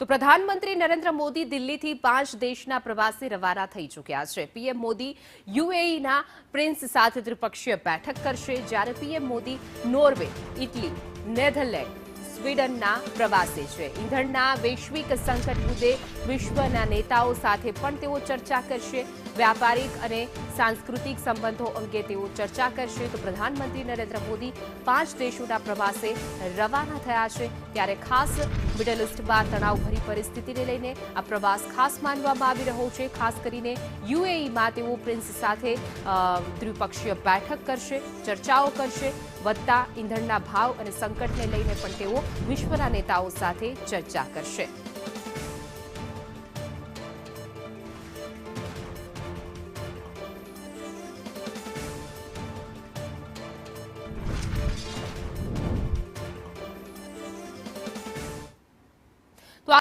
તો પ્રધાનમંત્રી નરેન્દ્ર મોદી દિલ્હીથી 5 દેશના પ્રવાસે રવાના થઈ ચૂક્યા છે। પીએમ મોદી યુએઈના પ્રિન્સ સાથે ત્રિપક્ષીય બેઠક કરશે, જ્યારે PM Modi Norway, Italy, Netherland, સ્વીડનના પ્રવાસે છે। ઈંધણના વૈશ્વિક સંકટ મુદ્દે વિશ્વના નેતાઓ સાથે પણ તેઓ ચર્ચા કરશે। વ્યાપારિક અને સાંસ્કૃતિક સંબંધો અંગે તેઓ ચર્ચા કરશે। તો પ્રધાનમંત્રી નરેન્દ્ર મોદી 5 દેશોના પ્રવાસે રવાના થયા છે, ત્યારે ખાસ મિડલ ઇસ્ટમાં તણાવભરી પરિસ્થિતિને લઈને આ પ્રવાસ ખાસ માનવામાં આવી રહ્યો છે। ખાસ કરીને યુએઈમાં તેઓ પ્રિન્સ સાથે દ્વિપક્ષીય બેઠક કરશે, ચર્ચાઓ કરશે। વધતા ઈંધણના ભાવ અને સંકટને લઈને પણ તેઓ વિશ્વના નેતાઓ સાથે ચર્ચા કરશે।